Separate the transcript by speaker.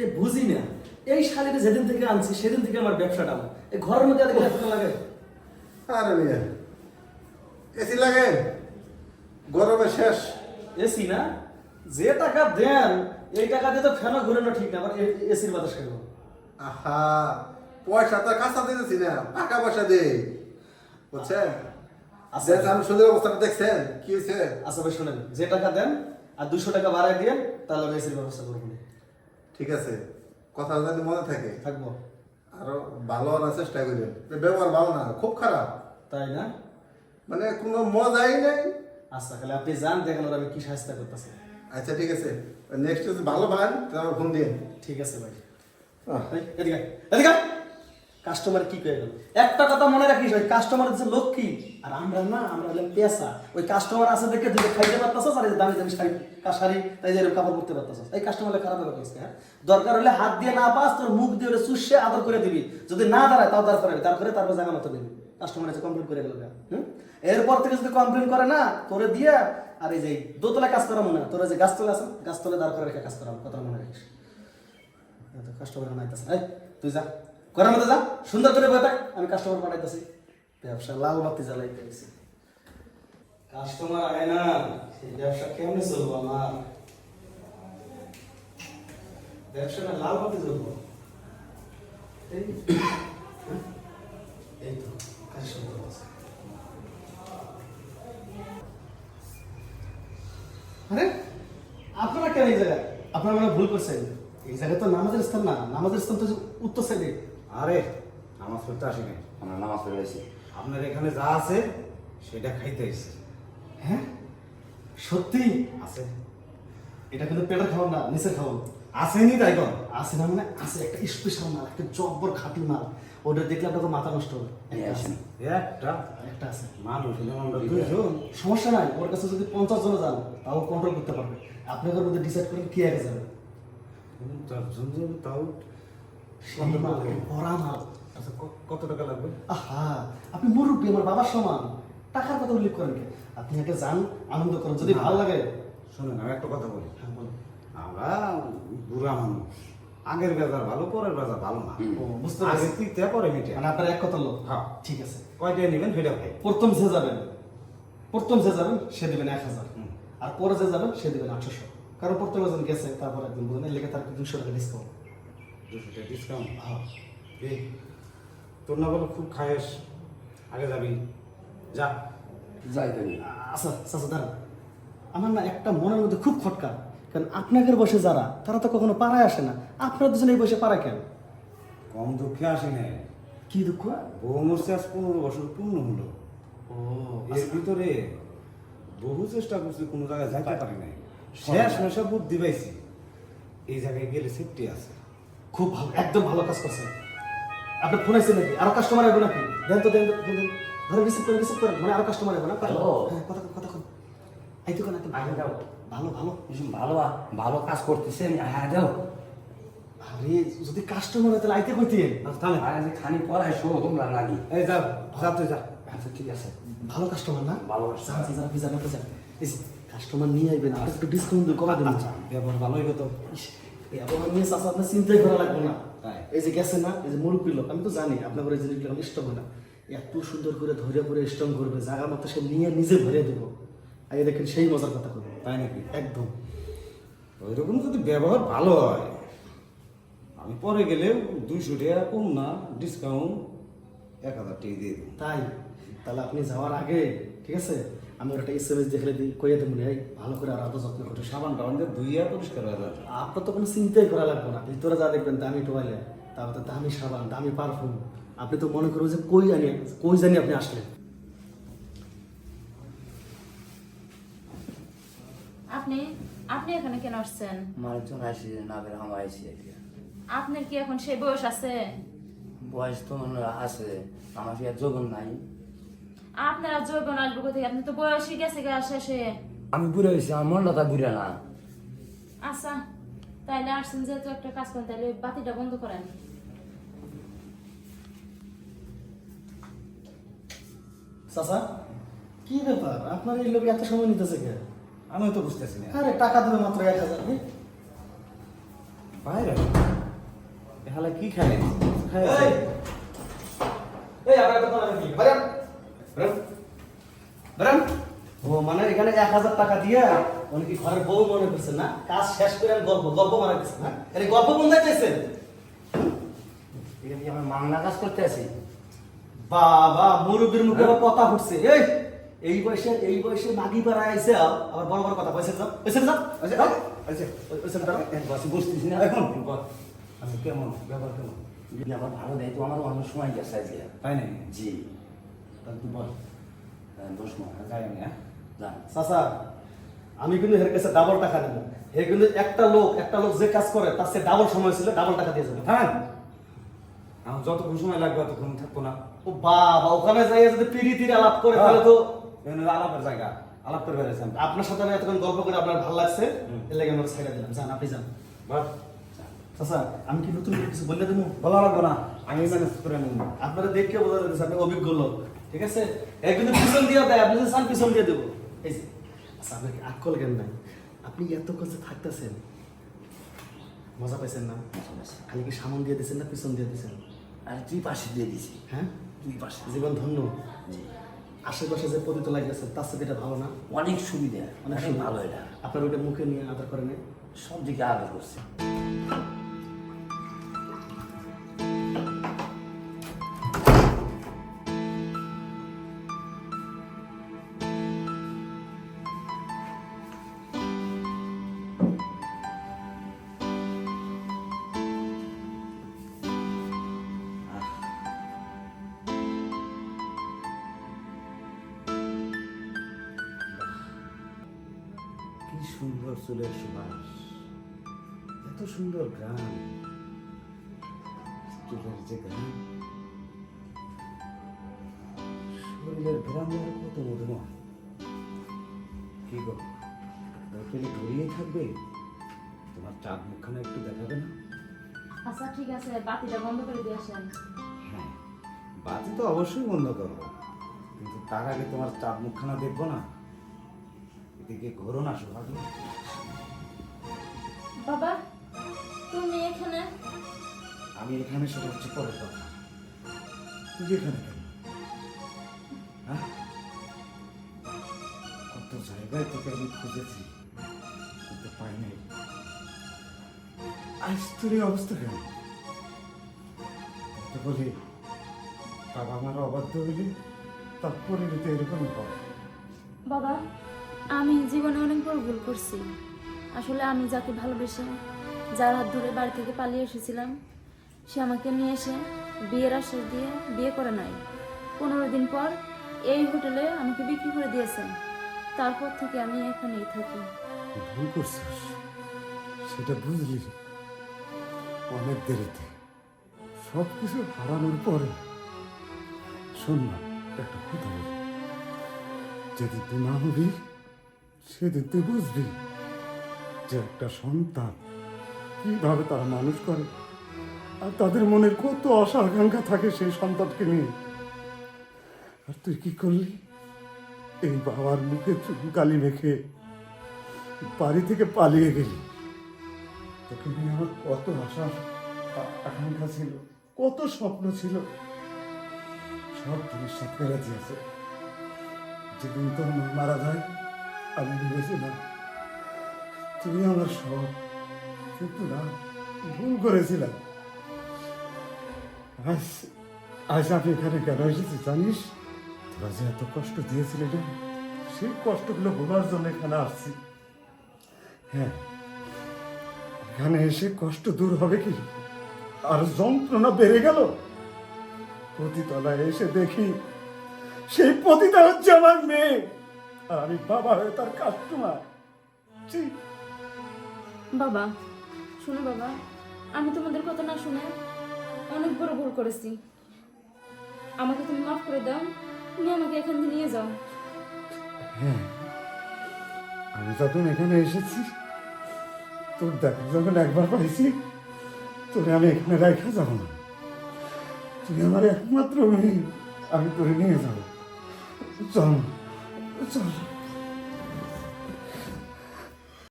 Speaker 1: এ বুঝি না, এই শাড়িটা যেদিন থেকে আনছি সেদিন থেকে আমার ব্যবসাটা আমার এই ঘরের মধ্যে এত টাকা লাগে।
Speaker 2: আরে মিয়া এসি লাগে গরমে শেষ।
Speaker 1: এসি না, যে টাকা দেন এই টাকা দিয়ে তো ফ্যানও ঘুরে না, ঠিক না, আবার এসির বাতাস খাবো।
Speaker 2: আহা পয়সা তো কাঁচা দিতেছি না, টাকা পয়সা দে বুঝছেন।
Speaker 1: আচ্ছা
Speaker 2: আমি সুদের অবস্থাটা দেখছেন কি হয়েছে।
Speaker 1: আচ্ছা ভাই শোনেন, যে টাকা দেন আর 200 টাকা বাড়াই দিয়ে তাহলে আমি এসির ব্যবস্থা করবো।
Speaker 2: ঠিক আছে, কথা যদি মনে থাকে
Speaker 1: থাকবো।
Speaker 2: আরো ভালো আনার চেষ্টা করবেন। ব্যবহার ভালো না, খুব খারাপ,
Speaker 1: তাই না?
Speaker 2: মানে কোনো মজাই নাই।
Speaker 1: আচ্ছা তাহলে আপনি যান, দেখেন ওরা আমি কি সাহায্য করতেছে।
Speaker 2: আচ্ছা ঠিক আছে, নেক্সট যদি ভালো পান তাহলে ফোন দিন।
Speaker 1: ঠিক আছে ভাই। এদিকে এদিকে, কাস্টমার কি কয়ে গেল একটা কথা মনে রাখিস, ওই কাস্টমার হচ্ছে লক্ষ্মী আর আমরা না, আমরা হলাম পেশা। ওই কাস্টমার আছে দেখে দুটো খাইতে পারতাছস আর এই দামি দামি শাড়ি শাড়ি তাই যে কাপড় পরতে পারতাছস, এই কাস্টমারলে খারাপ হবে কইছে। হ্যাঁ, দরকার হলে হাত দিয়ে না পাস তোর মুখ দিয়ে ওরে চুষে আদর করে দিবি, যদি না দাঁড়ায় তাও দাঁড় করাবি, তারপর জায়গা মতো দিবি। কাস্টমার এসে কমপ্লেন করে গেল। এরপর থেকে যদি কমপ্লেন করে না তোরে দিয়ে, আর এই যে দোতলায় কাজ করা মনে হয়, তোরা যে গাছতলা আছে গাছতলা দাঁড় করে রেখে কাজ করা কথা মনে রাখিস। কাস্টমার বানাইতেছে, এই তুই যা ঘরের মধ্যে যা, সুন্দর করে বই থাক, আমি কাস্টমার পাঠাইতেছি। ব্যবসা লাল বাতি জ্বালাইতে গেছি, কাস্টমার আয় না, সেই ব্যবসা কেমনে চলবো আমার? ব্যবসাটা লাল বাতি চলবো। এই এই তো কাজ শুরু করতেছে। আরে আপনারা কেন এই জায়গায়? আপনারা মানে ভুল করছেন, এই জায়গায় তো নামাজের স্থান না, নামাজের স্থান তো উত্তর সাইডে।
Speaker 3: আরে নামাজ পড়তে আসি নাই, আমরা নামাজ পড়ে আসি। আপনার এখানে যা আছে সেটা খাইতে এসেছি।
Speaker 1: হ্যাঁ সত্যি
Speaker 3: আছে?
Speaker 1: এটা কিন্তু পেটের খাবার না, নিচের খাবার।
Speaker 3: আসেনি তাই কর।
Speaker 1: আছে না মানে আছে, একটা স্পেশাল মাল, একটা জব্বর খাঁটি মাল, ওটা দেখলে আপনার তো মাথা নষ্ট হবে। একটা আছে, একটা আছে।
Speaker 3: মানুষ হলে আমরা দুইজন।
Speaker 1: সমস্যা নাই, ওর কাছে যদি 50 জন যান তাও কন্ট্রোল করতে পারবে। আপনাদের মধ্যে ডিসাইড করেন কি আগে যাবে।
Speaker 3: তাও
Speaker 1: সেই মাল, ভরা মাল।
Speaker 3: আচ্ছা কত টাকা লাগবে?
Speaker 1: আহা আপনি মুরব্বী, আমার বাবার সমান, টাকার কথা উল্লেখ করেন কে? আপনি একটা যান, আনন্দ করেন, যদি ভালো লাগে।
Speaker 3: শোনেন আমি একটা কথা বলি,
Speaker 1: হ্যাঁ বলুন।
Speaker 3: আমরা বুড়া মানুষ, আগের বাজার ভালো পরের বাজার ভালো না।
Speaker 1: ও বুঝতে
Speaker 3: আগে
Speaker 1: পারছি,
Speaker 3: তিতে পরে মিটে।
Speaker 1: মানে আপনার এক কথা লোক।
Speaker 3: হ্যাঁ
Speaker 1: ঠিক আছে,
Speaker 3: কয়টা নেবেন সেটা ভাই।
Speaker 1: প্রথম যে যাবেন সে দেবেন 1000, আর পরে যে যাবেন সে দেবেন 800। কারণ প্রথম জন গেছে তারপর একদিন বলেন লেগে তার 200 টাকা ডিসকাউন্ট।
Speaker 3: 200 টাকা ডিসকাউন্ট?
Speaker 1: হ্যাঁ
Speaker 3: এই তোর না বলো খুব খায়েস, আগে যাবি যা।
Speaker 4: যাই তাই
Speaker 1: আচ্ছা আচ্ছা দাঁড়ান, আমার না একটা মনের মধ্যে খুব খটকা, কারণ আপনাদের বসে যারা তারা তো কখনো পাড়ায় আসে না, আপনারা দুজন এই বসে পাড়ায় কেন?
Speaker 3: কম দুঃখে আসি না,
Speaker 1: কি দুঃখ?
Speaker 3: বউ মরছে আজ 15 বছর পূর্ণ হলো।
Speaker 1: ও
Speaker 3: এর ভিতরে বহু চেষ্টা করছি, কোনো জায়গায় যাইতে পারি নাই। শেষ মেশা বুদ্ধি পাইছি, এই জায়গায় গেলে সেফটি আছে।
Speaker 1: খুব ভালো, একদম ভালো কাজ করছেন। আপনি ফোন আসছে নাকি? আরো কাস্টমার আসবে নাকি? দেন তো দেন তো, দেন ধরে রিসিভ করেন, মানে আরো কাস্টমার আসবে না?
Speaker 4: হ্যালো।
Speaker 1: হ্যাঁ কথা এই তো কেন
Speaker 4: আগে যাও।
Speaker 1: ভালো ভালো।
Speaker 4: ভালো ভালো কাজ করতেছে, হ্যাঁ যাও।
Speaker 1: আরে যদি কাস্টমার হয় তাহলে আইতে কইতেন।
Speaker 3: আচ্ছা থামে,
Speaker 4: আর যে খানি পড়ায় শো তোমরা লাগি।
Speaker 3: এই যা যা তুই যা।
Speaker 4: আচ্ছা ঠিক আছে,
Speaker 1: ভালো কাস্টমার না?
Speaker 4: ভালো customer।
Speaker 1: যারা পিজা এই কাস্টমার নিয়ে আইবেন, আর একটু ডিসকাউন্ট দিয়ে কমা দেন।
Speaker 3: আচ্ছা ব্যবহার ভালোই হতো।
Speaker 1: ব্যবহার নিয়ে চাচা আপনার চিন্তাই করা লাগবে না।
Speaker 3: তাই?
Speaker 1: এই যে গেছে না, এই যে মুরব্বী লোক, আমি তো জানি আপনার এই জিনিসগুলো আমার ইষ্ট হয় না, এত সুন্দর করে ধরে করে স্ট্রং করবে, জায়গার মতো সে নিয়ে নিজে ভরে দেবো। আগে দেখেন সেই মজার কথা করবো।
Speaker 3: তাই নাকি?
Speaker 1: একদম
Speaker 3: ওইরকম যদি ব্যবহার ভালো হয়, আমি পরে গেলে 200 টাকা কম না, ডিসকাউন্ট 1000 টাকা দিয়ে দেবো।
Speaker 1: তাই? তাহলে আপনি যাওয়ার আগে ঠিক আছে আমি ওটা SMS দেখলে দিই, কইয়ে দেবো এই ভালো করে আর আদৌ যত্ন করে।
Speaker 3: সাবান টাবান দিয়ে ধুইয়া পরিষ্কার হয়ে যাবে।
Speaker 1: আপনার তো কোনো চিন্তাই করা লাগবে না, ভিতরে যা দেখবেন দামি টোয়ালে, তারপর দামি সাবান, দামি পারফিউম। আপনি তো মনে করবেন যে কই জানি আপনি আসলেন।
Speaker 5: আপনি আপনি এখানে কেন আসছেন?
Speaker 4: মানুষজন আসি না বের আমার আইসি।
Speaker 5: আপনার কি এখন সেই বয়স আছে?
Speaker 4: বয়স তো মনে হয় আছে, আমার কি আর যোগন নাই।
Speaker 5: আপনার আর যৌবন আসবে কোথায়? আপনি তো বয়সই গেছে গা শেষে।
Speaker 4: আমি বুড়ে হয়েছি, আমার মনটা তা বুড়ে না।
Speaker 5: আচ্ছা তাইলে আসছেন যেহেতু একটা কাজ করেন, তাহলে ওই বাতিটা বন্ধ করেন।
Speaker 1: চাচা কি ব্যাপার, আপনার এই লোক এত সময় নিতেছে কে?
Speaker 3: আমি তো বুঝতেছি না।
Speaker 1: আরে টাকা দেবে মাত্র 1000।
Speaker 3: বাইরে খালা কি খায়
Speaker 1: এই এই আপনার কথা মানে কি বেরান বেরান বেরান ও মানে এখানে 1000 টাকা দিয়ে উনি কি ঘরের বউ মনে করছেন না কাজ শেষ করে আমি গল্প বানাইতেছেন না আরে গল্প বন্ধ চাইছেন
Speaker 4: এখানে কি আমরা মাংনা কাজ করতে আছি?
Speaker 1: বাবা মুরব্বীর মুখে আবার কথা ফুটছে এই বয়সে মাগি পাড়া আইছে আবার বড় বড় কথা পয়সা যাও
Speaker 3: বসতেছি না এখন আচ্ছা কেমন ব্যবহার কেমন?
Speaker 4: যদি আমার ভালো দেয় তো আমার অন্য সময় গেছে আজকে।
Speaker 3: তাই নাই
Speaker 4: জি,
Speaker 3: তাহলে তুই বল
Speaker 4: বসমা
Speaker 3: যাই আমি হ্যাঁ
Speaker 4: যান।
Speaker 1: চাচা আমি কিন্তু এর কাছে ডাবল টাকা নেব হে কিন্তু একটা লোক যে কাজ করে তার সে ডাবল সময় ছিল ডাবল টাকা দিয়ে যাবে
Speaker 3: হ্যাঁ আমার যতক্ষণ সময় লাগবে ততক্ষণ থাকবো না।
Speaker 1: ও বাবা ওখানে যাই যদি পিড়িতির আলাপ করে তাহলে তো
Speaker 3: এখানে আলাপের জায়গা আলাপ করে বেড়েছেন
Speaker 1: আপনার সাথে আমি এতক্ষণ গল্প করে আপনার ভালো লাগছে এর লাগে আমরা ছেড়ে দিলাম যান আপনি যান
Speaker 3: বল
Speaker 1: চাচা আমি কি নতুন করে কিছু বললে দেবো
Speaker 3: বলা লাগবো না আমি ম্যানেজ করে নেব।
Speaker 1: আপনারা দেখে বোঝা যাচ্ছে আপনি অভিজ্ঞ লোক ঠিক আছে একদিন পিছন দিয়ে দেয় আপনি যদি চান পিছন দিয়ে দেবো এই যে আচ্ছা আপনার কি আক্কল জ্ঞান নাই আপনি এত কাছে থাকতেছেন মজা পাইছেন না খালি কি সামন দিয়ে দিয়েছেন না পিছন দিয়ে দিয়েছেন
Speaker 4: আর তুই পাশে দিয়ে দিছি।
Speaker 1: হ্যাঁ
Speaker 4: তুই পাশে
Speaker 1: জীবন ধন্য
Speaker 4: জি,
Speaker 1: আশেপাশে যে পতিত লাগতেছে তার সাথে এটা ভালো না
Speaker 4: অনেক সুবিধা,
Speaker 1: অনেক
Speaker 4: অনেক
Speaker 1: সুবিধা।
Speaker 4: ভালো এটা।
Speaker 1: আপনার ওইটা মুখে নিয়ে আদর করে নেই
Speaker 4: সব দিকে আদর করছে।
Speaker 3: কি সুন্দর চুলের সুবাস, এত সুন্দর গ্রাম, চুলের যে গ্রাম, শরীরের গ্রাম আর কত মধুময়। কি গো পেলে ধরিয়েই থাকবে? তোমার চাঁদ মুখখানা একটু দেখাবে না?
Speaker 5: আচ্ছা ঠিক আছে বাতিটা বন্ধ করে দিয়ে আসেন।
Speaker 3: হ্যাঁ, বাতি তো অবশ্যই বন্ধ করবো, কিন্তু তার আগে তোমার চাঁদ মুখখানা দেখবো না? এদিকে ঘোরো না সোহাগ।
Speaker 5: বাবা তুমি এখানে?
Speaker 3: আমি এখানে সেটা হচ্ছে পরের কথা। তুই এখানে কেন? হ্যাঁ, কত জায়গায় তোকে আমি খুঁজেছি কিন্তু পাই নাই। আজ তোর এই অবস্থা কেন? তো বলি বাবা আমার অবাধ্য হইলে তার পরিণতি এরকম হয়।
Speaker 5: বাবা আমি জীবনে অনেক বড় ভুল করছি। আসলে আমি যাকে ভালোবেসে যার হাত ধরে বাড়ি থেকে পালিয়ে এসেছিলাম সে আমাকে নিয়ে এসে বিয়ের আশ্বাস দিয়ে বিয়ে করে নাই। 15 দিন পর এই হোটেলে আমাকে বিক্রি করে দিয়েছেন। তারপর থেকে আমি এখানেই থাকি।
Speaker 3: ভুল করছিস সেটা বুঝলি অনেক দেরিতে, সব কিছু হারানোর পরে। শোন না, একটা কথা বলি, যেদিন তুই না হবি সেদিন তুই বুঝবি যে একটা সন্তান কিভাবে তারা মানুষ করে আর তাদের মনের কত আশা আকাঙ্ক্ষা থাকে সেই সন্তানকে নিয়ে। আর তুই কি করলি? এই বাবার মুখে চুনকালি মেখে বাড়ি থেকে পালিয়ে গেলি। তোকে নিয়ে আমার কত আশা আকাঙ্ক্ষা ছিল, কত স্বপ্ন ছিল, সব জিনিস সাথে ফেলে দিয়েছে। যেদিন তোর মা মারা যায় আমি ভেবেছিলাম তুমি আমার সব, কিন্তু না, ভুল করেছিলাম। আজ আজ আমি এখানে কেন এসেছি জানিস? তোরা যে এত কষ্ট দিয়েছিলি না, সেই কষ্টগুলো ভোলার জন্য এখানে আসছি। হ্যাঁ, এখানে এসে কষ্ট দূর হবে কি, আর যন্ত্রণা বেড়ে গেল। পতিতলায় এসে দেখি সেই পতিতা হচ্ছে আমার মেয়ে, আর আমি বাবা হয়ে তার কাস্টমার।
Speaker 5: বাবা শোনো বাবা, আমি তোমাদের কথা না শুনে অনেক বড় ভুল করেছি। আমাকে তুমি মাফ করে দাও, তুমি আমাকে এখান থেকে নিয়ে যাও।
Speaker 3: হ্যাঁ, আমি যখন এখানে এসেছি তোর দেখা যখন একবার পাইছি, তোরে আমি এখানে রেখে যাবো না। তুই আমার একমাত্র মেয়ে, আমি তোরে নিয়ে যাবো। চল চল।